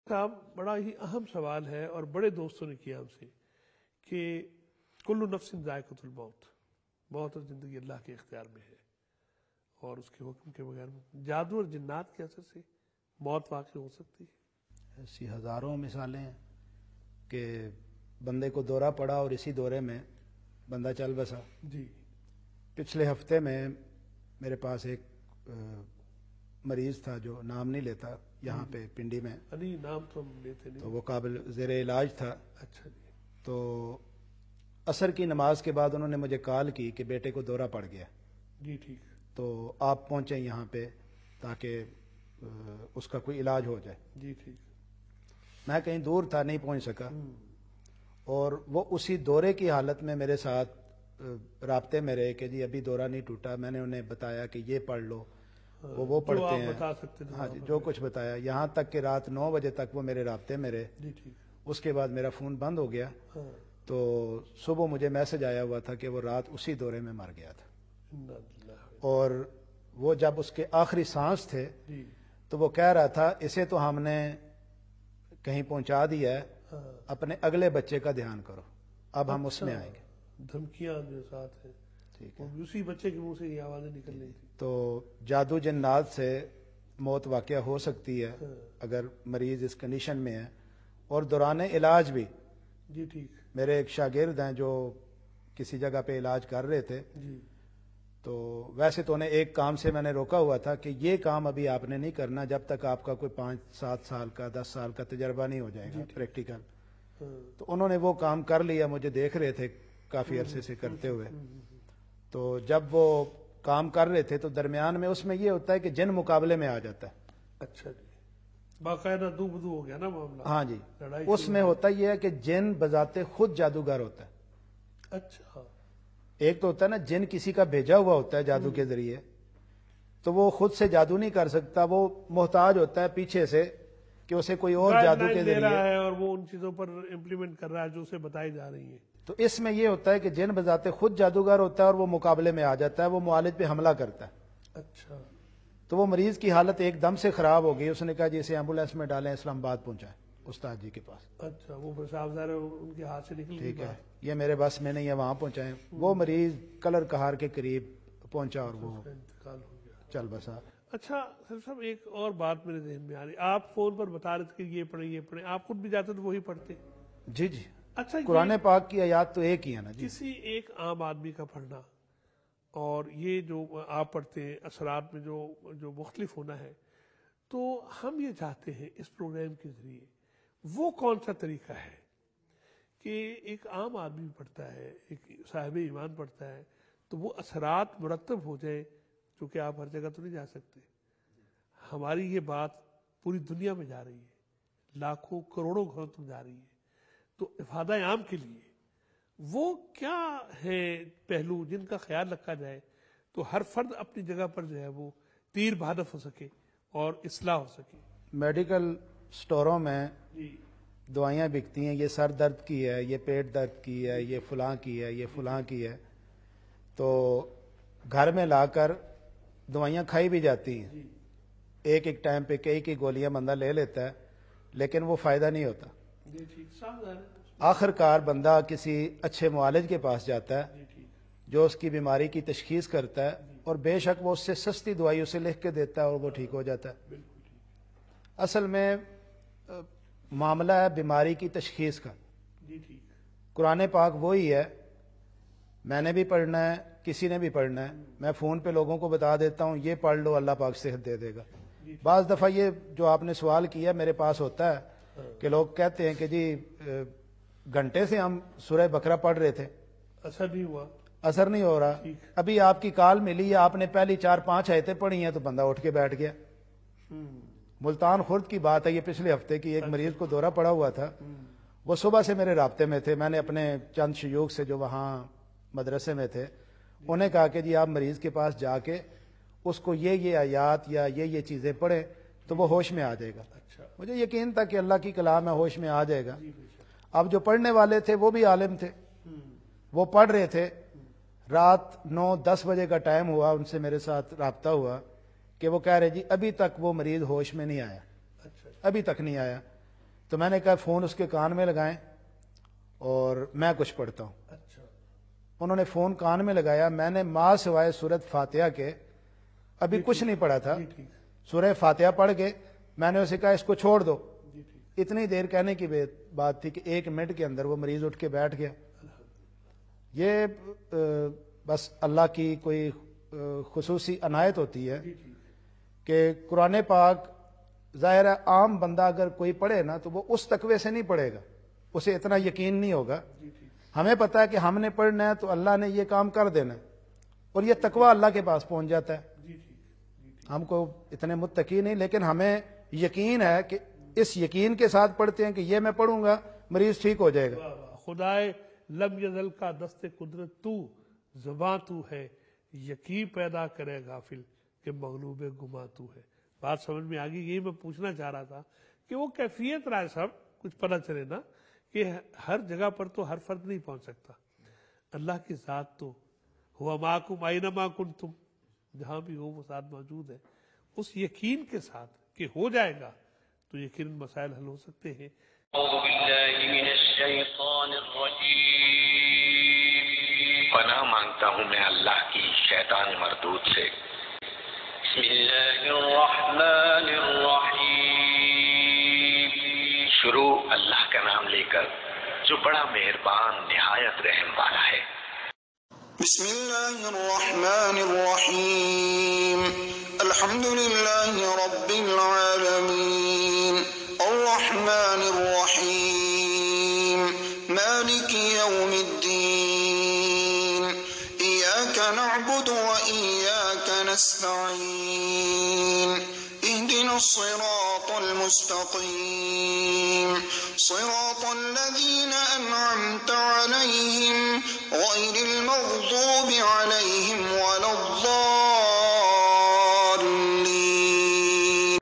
صاحب بڑا ہی اہم سوال ہے اور بڑے دوستوں نے کیا ہم سے کہ کل نفس ذائقۃ الموت، موت اور زندگی اللہ کے اختیار میں ہے اور اس کے حکم کے بغیر جادو اور جنات کے اثر سے موت واقع ہو سکتی ہے۔ ایسی ہزاروں مثالیں ہیں کہ بندے کو دورہ پڑا اور اسی دورے میں بندہ چل بسا۔ جی پچھلے ہفتے میں میرے پاس ایک مریض تھا جو نام نہیں لیتا یہاں پہ پنڈی میں، نہیں نام تو ہم لیتے نہیں۔ تو وہ قابل زیر علاج تھا۔ اچھا جی۔ تو عصر کی نماز کے بعد انہوں نے مجھے کال کی کہ بیٹے کو دورہ پڑ گیا، جی ٹھیک۔ تو آپ پہنچیں یہاں پہ تاکہ اس کا کوئی علاج ہو جائے۔ جی ٹھیک۔ میں کہیں دور تھا، نہیں پہنچ سکا، اور وہ اسی دورے کی حالت میں میرے ساتھ رابطے میں رہے کہ جی ابھی دورہ نہیں ٹوٹا۔ میں نے انہیں بتایا کہ یہ پڑھ لو، وہ پڑھتے ہیں، بتا سکتے تھے۔ ہاں جی، جو کچھ بتایا، یہاں تک کہ رات 9 بجے تک وہ میرے رابطے میں رہے۔ جی ٹھیک۔ اس کے بعد میرا فون بند ہو گیا، تو صبح مجھے میسج آیا ہوا تھا کہ وہ رات اسی دورے میں مر گیا تھا، اور وہ جب اس کے آخری سانس تھے تو وہ کہہ رہا تھا اسے تو ہم نے کہیں پہنچا دیا ہے، اپنے اگلے بچے کا دھیان کرو، اب ہم اس میں آئیں گے۔ دھمکیاں جو ساتھ ہیں، ٹھیک ہے، اسی بچے کے منہ سے یہ آوازیں نکل رہی تھی۔ تو جادو جنات سے موت واقع ہو سکتی ہے اگر مریض اس کنڈیشن میں ہے، اور دوران علاج بھی۔ جی ٹھیک۔ میرے ایک شاگرد ہیں جو کسی جگہ پہ علاج کر رہے تھے، جی تو ویسے تو انہیں ایک کام سے میں نے روکا ہوا تھا کہ یہ کام ابھی آپ نے نہیں کرنا جب تک آپ کا کوئی 5-7 سال کا 10 سال کا تجربہ نہیں ہو جائے گا پریکٹیکل۔ تو انہوں نے وہ کام کر لیا، مجھے دیکھ رہے تھے کافی عرصے سے کرتے ہوئے۔ تو جب وہ کام کر رہے تھے تو درمیان میں اس میں یہ ہوتا ہے کہ جن مقابلے میں آ جاتا ہے۔ اچھا جی، باقاعدہ دو بدو ہو گیا نا معاملہ۔ ہاں جی، اس میں ہوتا یہ ہے کہ جن بذات خود جادوگر ہوتا ہے۔ اچھا، ایک تو ہوتا ہے نا جن کسی کا بھیجا ہوا ہوتا ہے جادو کے ذریعے، تو وہ خود سے جادو نہیں کر سکتا، وہ محتاج ہوتا ہے پیچھے سے کہ اسے کوئی اور جادو کے دے رہا ذریعے، ہے اور وہ ان چیزوں پر امپلیمنٹ کر رہا ہے جو اسے بتائی جا رہی ہیں۔ تو اس میں یہ ہوتا ہے کہ جن بذات خود جادوگر ہوتا ہے اور وہ مقابلے میں آ جاتا ہے، وہ معالج پہ حملہ کرتا ہے۔ اچھا، تو وہ مریض کی حالت ایک دم سے خراب ہو گئی، اس نے کہا جی اسے ایمبولینس میں ڈالیں، اسلام آباد پہنچائیں استاد جی کے پاس۔ اچھا، وہ پیشاب ظاہر ان کے ہاتھ سے نکل گئی۔ ٹھیک ہے، یہ میرے بس میں نہیں ہے، وہاں پہنچائیں۔ وہ مریض کلر کہار کے قریب پہنچا اور وہ انتقال ہو گیا۔ چل بسا۔ اچھا سر صاحب، ایک اور بات میرے ذہن میں آ رہی، آپ فون پر بتا رہے تھے کہ یہ پڑھیں یہ پڑھیں، آپ خود بھی جاتے تو وہی پڑھتے؟ جی جی، اچھا، قرآن پاک کی آیات تو ایک ہی ہے نا جی۔ کسی ایک عام آدمی کا پڑھنا اور یہ جو آپ پڑھتے ہیں اثرات میں جو مختلف ہونا ہے، تو ہم یہ چاہتے ہیں اس پروگرام کے ذریعے وہ کون سا طریقہ ہے کہ ایک عام آدمی پڑھتا ہے، ایک صاحب ایمان پڑھتا ہے، تو وہ اثرات مرتب ہو جائیں، چونکہ آپ ہر جگہ تو نہیں جا سکتے۔ ہماری یہ بات پوری دنیا میں جا رہی ہے، لاکھوں کروڑوں گھروں تک جا رہی ہے، تو افادہ عام کے لیے وہ کیا ہے پہلو جن کا خیال رکھا جائے تو ہر فرد اپنی جگہ پر جو ہے وہ تیر بہدف ہو سکے اور اصلاح ہو سکے؟ میڈیکل سٹوروں میں جی دوائیاں بکتی ہیں، یہ سر درد کی ہے، یہ پیٹ درد کی ہے، یہ فلاں کی ہے، یہ فلاں کی ہے، تو گھر میں لا کر دوائیاں کھائی بھی جاتی ہیں، ایک ایک ٹائم پہ کئی گولیاں بندہ لے لیتا ہے، لیکن وہ فائدہ نہیں ہوتا۔ جی ٹھیک، سمجھ آ آخر کار بندہ کسی اچھے معالج کے پاس جاتا ہے جو اس کی بیماری کی تشخیص کرتا ہے، اور بے شک وہ اس سے سستی دوائی اسے لکھ کے دیتا ہے اور وہ ٹھیک ہو جاتا ہے۔ اصل میں معاملہ ہے بیماری کی تشخیص کا۔ جی ٹھیک، قرآن پاک وہی ہے، میں نے بھی پڑھنا ہے، کسی نے بھی پڑھنا ہے، میں فون پہ لوگوں کو بتا دیتا ہوں یہ پڑھ لو، اللہ پاک صحت دے دے گا۔ بعض دفعہ یہ جو آپ نے سوال کیا میرے پاس ہوتا ہے کہ لوگ کہتے ہیں کہ جی گھنٹے سے ہم سورہ بقرہ پڑھ رہے تھے، اثر نہیں ہوا، اثر نہیں ہو رہا، ابھی آپ کی کال ملی ہے، آپ نے پہلی 4-5 آیتیں پڑھی ہیں تو بندہ اٹھ کے بیٹھ گیا۔ ملتان خرد کی بات ہے، یہ پچھلے ہفتے کی، ایک مریض کو دورہ پڑا ہوا تھا، وہ صبح سے میرے رابطے میں تھے، میں نے اپنے چند شیوخ سے جو وہاں مدرسے میں تھے انہیں کہا کہ جی آپ مریض کے پاس جا کے اس کو یہ آیات یا یہ چیزیں پڑھیں تو وہ ہوش میں آ جائے گا۔ مجھے یقین تھا کہ اللہ کی کلام ہے، ہوش میں آ جائے گا۔ اب جو پڑھنے والے تھے وہ بھی عالم تھے، وہ پڑھ رہے تھے، رات 9-10 بجے کا ٹائم ہوا، ان سے میرے ساتھ رابطہ ہوا کہ وہ کہہ رہے جی ابھی تک وہ مریض ہوش میں نہیں آیا، ابھی تک نہیں آیا۔ تو میں نے کہا فون اس کے کان میں لگائیں اور میں کچھ پڑھتا ہوں. اچھا. انہوں نے فون کان میں لگایا. میں نے ماں سوائے سورۃ فاتحہ کے ابھی کچھ نہیں پڑھا تھا. سورہ فاتحہ پڑھ کے میں نے اسے کہا اس کو چھوڑ دو. اتنی دیر کہنے کی بات تھی کہ 1 منٹ کے اندر وہ مریض اٹھ کے بیٹھ گیا. یہ بس اللہ کی کوئی خصوصی عنایت ہوتی ہے کہ قرآن پاک ظاہر ہے عام بندہ اگر کوئی پڑھے نا تو وہ اس تقوی سے نہیں پڑھے گا, اسے اتنا یقین نہیں ہوگا. ہمیں پتا ہے کہ ہم نے پڑھنا ہے تو اللہ نے یہ کام کر دینا ہے, اور یہ تقوی اللہ کے پاس پہنچ جاتا ہے. ہم کو اتنے متقی نہیں, لیکن ہمیں یقین ہے کہ اس یقین کے ساتھ پڑھتے ہیں کہ یہ میں پڑھوں گا مریض ٹھیک ہو جائے گا. خدائے لم یزل کا دست قدرت تو, زباں تو ہے, یقین پیدا کرے غافل کہ مغلوب گماں تو ہے. بات سمجھ میں آ گئی. یہی میں پوچھنا چاہ رہا تھا کہ وہ کیفیت رائے صاحب کچھ پتہ چلے نا کہ ہر جگہ پر تو ہر فرد نہیں پہنچ سکتا. اللہ کی ذات تو ہوا معکم اینما کنتم, جہاں بھی ہو وہ ساتھ موجود ہے. اس یقین کے ساتھ کہ ہو جائے گا تو یقیناً مسائل حل ہو سکتے ہیں. اعوذ باللہ من الشیطان الرجیم. پناہ مانگتا ہوں میں اللہ کی شیطان مردود سے. بسم اللہ الرحمن الرحیم. شروع اللہ کا نام لے کر جو بڑا مہربان نہایت رحم والا ہے. بسم اللہ الرحمن الرحیم. الحمد للہ رب العالمین الرحمن الرحیم مالک یوم الدین ایاک نعبد و ایاک نستعین اهدنا الصراط المستقیم صراط الذین انعمت علیہم غیر المغضوب علیہم ولا الضالین.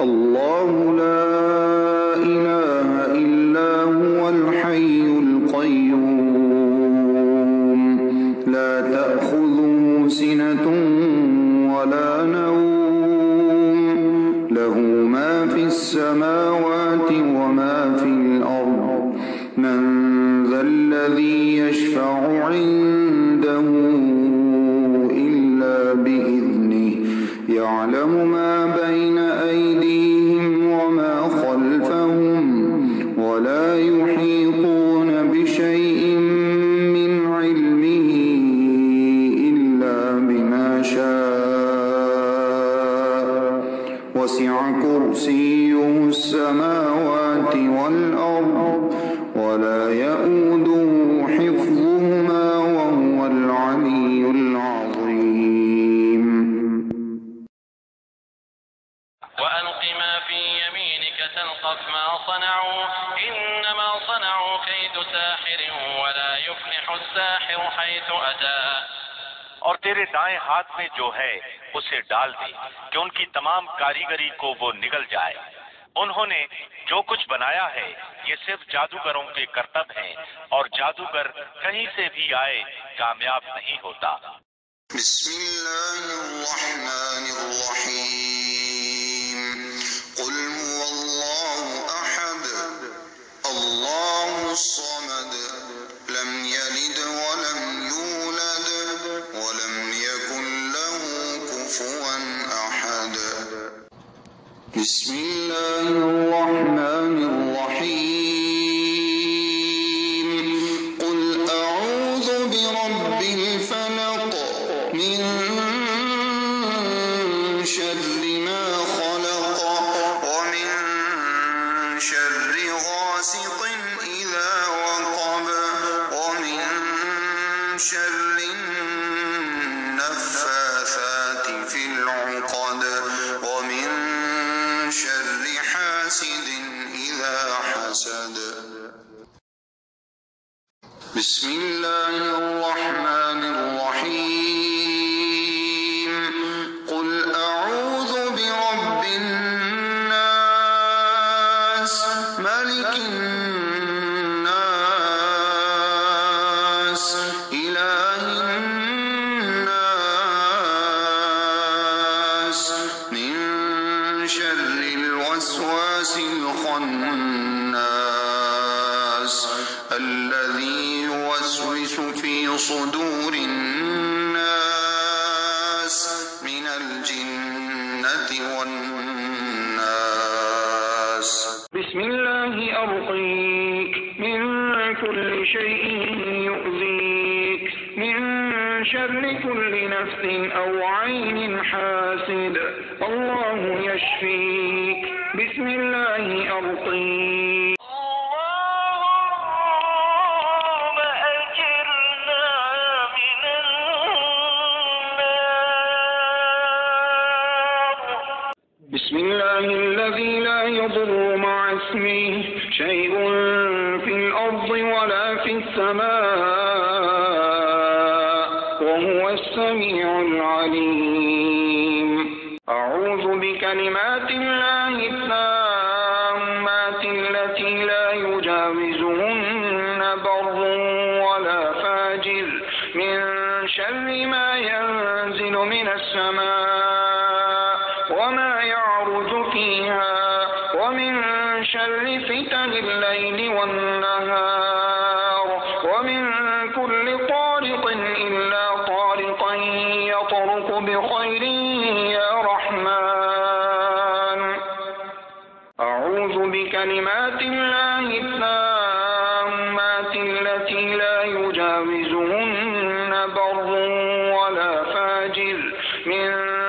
اللہ لا الہ الا هو الحی القیوم لا تأخذه سنة ولا نوم له ما في السماوات وما في الأرض من ذا الذي يشفع عنده إلا بإذنه يعلم ما بين أيديهم وما خلفهم ولا يحيطون بشيء من علمه إلا بما شاء وسع كرسيه السماوات والأرض ولا يؤوده حفظهما وهو العلي العظيم. وألق ما في يمينك تلقف ما صنعوا إنما صنعوا كيد ساحر ولا يفلح الساحر حيث أتى. اور تیرے دائیں ہاتھ میں جو ہے اسے ڈال دے کہ ان کی تمام کاریگری کو وہ نگل جائے. انہوں نے جو کچھ بنایا ہے یہ صرف جادوگروں کے کرتب ہیں, اور جادوگر کہیں سے بھی آئے کامیاب نہیں ہوتا. بسم اللہ الرحمن الرحیم. قل هو اللہ احد اللہ الصمد لم یلد ولم یولد ولم یکن له کفوا احد. بسم اللہ الرحمن الرحیم. قل اعوذ برب الفلق من شر ما خلق ومن شر غاسق اذا وقب ومن شر النفاثات في العقد ومن شر حاسد اذا حسد. بسم اللہ الرحمن الرحیم. قل اعوذ برب الناس ملک الناس الہ الناس من شر الوسواس الخناس صدور الناس من الجنة والناس. بسم الله أرقيك من كل شيء يؤذيك، من شر كل نفس أو عين حاسد، الله يشفيك. بسم الله أرقيك. بسم الله الذي لا يضر مع اسمه شيء في الأرض ولا في السماء وهو السميع العليم. أعوذ بكلمات الله التامات التي لا يجاوزهن بر ولا فاجر من شر ما ينزل من السماء وما يعرج فيها ومن شر فتن الليل والنهار ومن كل طارق إلا طارقا يطرق بخير يا رحمن. أعوذ بكلمات الله التامات التي لا يجاوزهن بر ولا فاجر من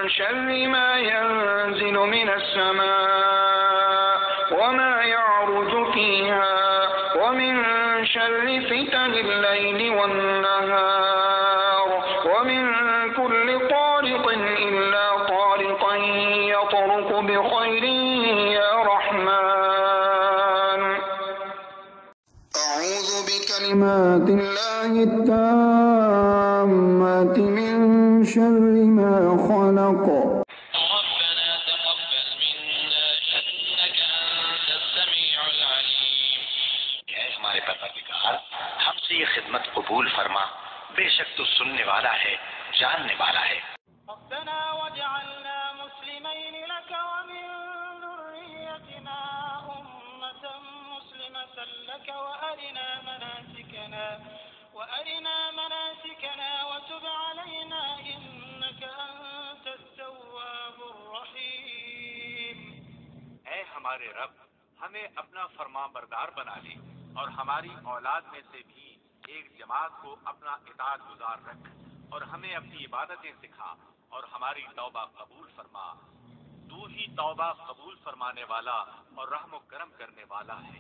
شر ما ينزل من السماء وما يعرج فيها ومن شر فتن الليل والنهار ومن كل طارق إلا طارقا يطرق بخير يا رحمن. أعوذ بكلمات الله التامات من شر ما خلق. ربنا تقبل منا إنك أنت السميع العليم. اے ہمارے پروردگار، ہم سے یہ خدمت قبول فرما، بے شک تو سننے والا ہے، جاننے والا ہے. ربنا واجعلنا مسلمين لك ومن ذريتنا أمة مسلمة لك وأرنا مناسكنا وتب علينا إنك أنت التواب الرحيم. اے ہمارے رب، ہمیں اپنا فرما بردار بنا لے اور ہماری اولاد میں سے بھی ایک جماعت کو اپنا اطاعت گزار رکھ اور ہمیں اپنی عبادتیں سکھا اور ہماری توبہ قبول فرما. تو ہی توبہ قبول فرمانے والا اور رحم و کرم کرنے والا ہے.